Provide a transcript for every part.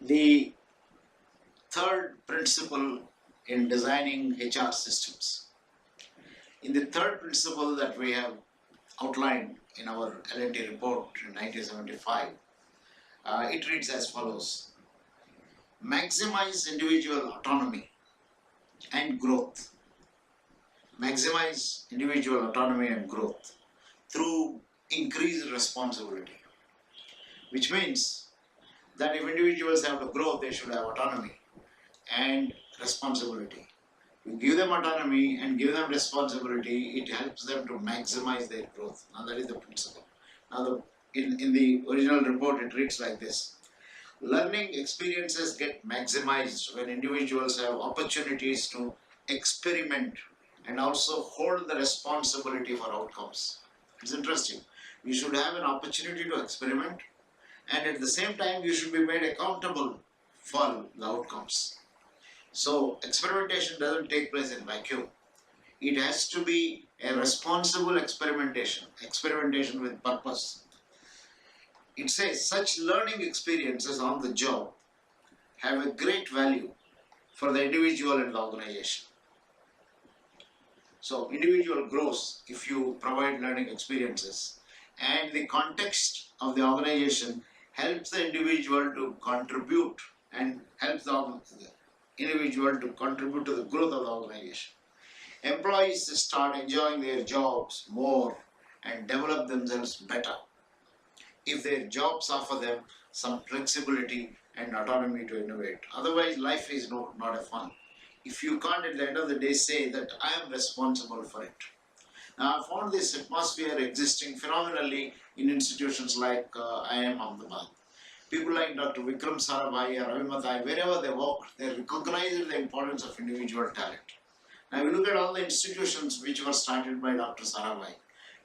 The third principle in designing HR systems. In the third principle that we have outlined in our L&T report in 1975, it reads as follows: maximize individual autonomy and growth. Maximize individual autonomy and growth through increased responsibility, which means that if individuals have to grow, they should have autonomy and responsibility. You give them autonomy and give them responsibility, it helps them to maximize their growth. Now that is the principle. Now in the original report it reads like this: learning experiences get maximized when individuals have opportunities to experiment and also hold the responsibility for outcomes. It's interesting. You should have an opportunity to experiment, and at the same time you should be made accountable for the outcomes. So experimentation doesn't take place in vacuum. It has to be a responsible experimentation with purpose. It says such learning experiences on the job have a great value for the individual and the organization. So individual grows if you provide learning experiences, and the context of the organization helps the individual to contribute and helps the individual to contribute to the growth of the organization. Employees start enjoying their jobs more and develop themselves better if their jobs offer them some flexibility and autonomy to innovate. Otherwise, life is not a fun. If you can't at the end of the day say that I am responsible for it. Now, I found this atmosphere existing phenomenally in institutions like IIM Ahmedabad. People like Dr. Vikram Sarabhai or Ravi Mathai, wherever they work, they recognize the importance of individual talent. Now, if you look at all the institutions which were started by Dr. Sarabhai,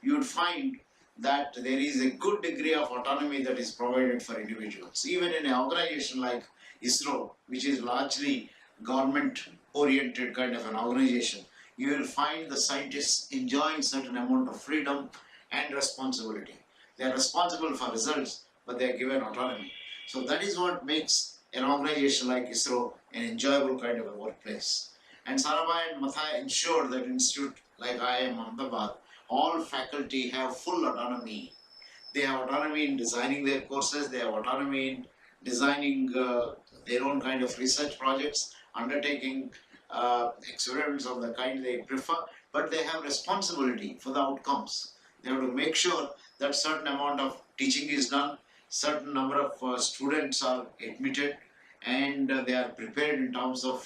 you would find that there is a good degree of autonomy that is provided for individuals. Even in an organization like ISRO, which is largely government-oriented kind of an organization, you will find the scientists enjoying certain amount of freedom and responsibility. They are responsible for results, but they are given autonomy. So that is what makes an organization like ISRO an enjoyable kind of a workplace. And Sarabhai and Mathai ensure that institute like IIM Ahmedabad, all faculty have full autonomy. They have autonomy in designing their courses, they have autonomy in designing their own kind of research projects, undertaking experiments of the kind they prefer, but they have responsibility for the outcomes. They have to make sure that certain amount of teaching is done, certain number of students are admitted, and they are prepared in terms of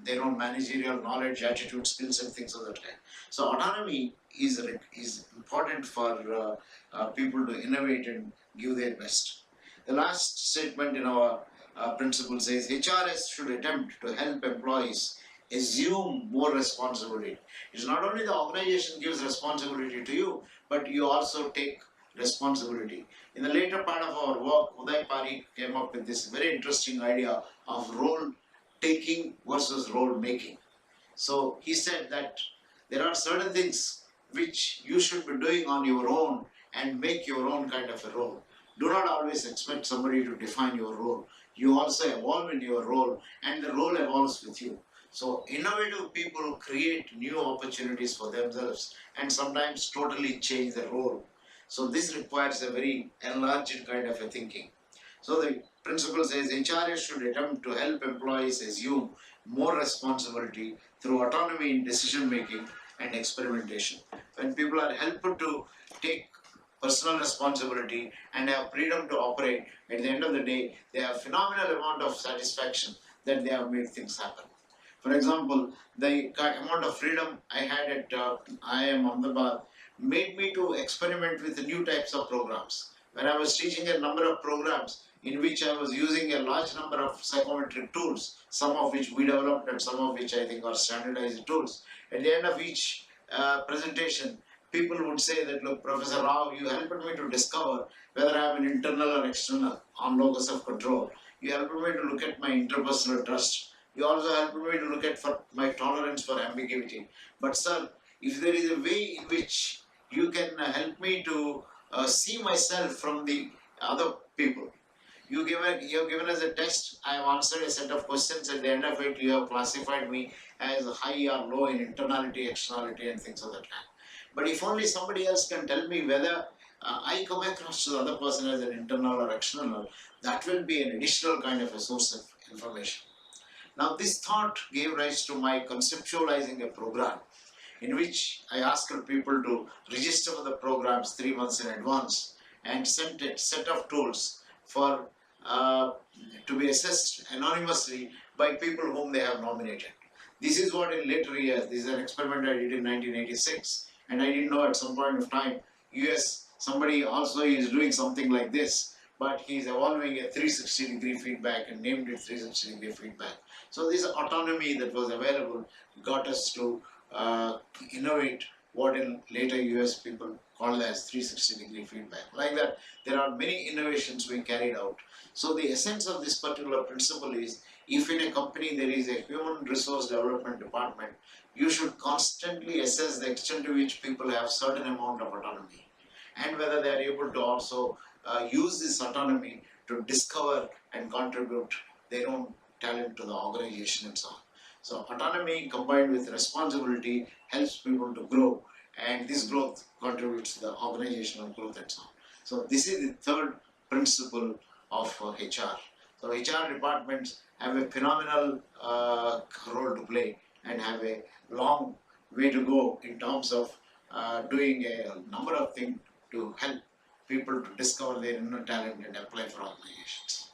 their own managerial knowledge, attitude, skills, and things of that kind. So autonomy is important for people to innovate and give their best. The last statement in our principle says HRS should attempt to help employees assume more responsibility. It's not only the organization gives responsibility to you, but you also take responsibility. In the later part of our work, Pareek came up with this very interesting idea of role taking versus role making. So he said that there are certain things which you should be doing on your own and make your own kind of a role. Do not always expect somebody to define your role. You also evolve in your role, and the role evolves with you. So innovative people create new opportunities for themselves and sometimes totally change the role. So this requires a very enlarged kind of a thinking. So the principle says HRS should attempt to help employees assume more responsibility through autonomy in decision making and experimentation. When people are helped to take personal responsibility and have freedom to operate, at the end of the day, they have phenomenal amount of satisfaction that they have made things happen. For example, the amount of freedom I had at IIM Ahmedabad made me to experiment with new types of programs. When I was teaching a number of programs in which I was using a large number of psychometric tools, some of which we developed and some of which I think are standardized tools. At the end of each presentation, people would say that, look, Professor Rao, you helped me to discover whether I am an internal or external on locus of control. You helped me to look at my interpersonal trust. You also helped me to look at my tolerance for ambiguity. But sir, if there is a way in which you can help me to see myself from the other people, You have given us a test. I have answered a set of questions. At the end of it, you have classified me as high or low in internality, externality, and things of that kind. But if only somebody else can tell me whether I come across to the other person as an internal or external, that will be an additional kind of a source of information. Now, this thought gave rise to my conceptualizing a program in which I asked people to register for the programs 3 months in advance and sent a set of tools for to be assessed anonymously by people whom they have nominated. This is what in later years, this is an experiment I did in 1986, and I didn't know at some point of time, US, somebody also is doing something like this, but he's evolving a 360-degree feedback and named it 360-degree feedback. So this autonomy that was available got us to innovate what in later US people called as 360-degree feedback. Like that, there are many innovations we carried out. So the essence of this particular principle is, if in a company there is a human resource development department, you should constantly assess the extent to which people have certain amount of autonomy and whether they are able to also use this autonomy to discover and contribute their own talent to the organization and so on. So autonomy combined with responsibility helps people to grow, and this growth contributes to the organizational growth and so on. So this is the third principle of HR. So HR departments have a phenomenal role to play and have a long way to go in terms of doing a number of things to help people to discover their inner talent and apply for organizations.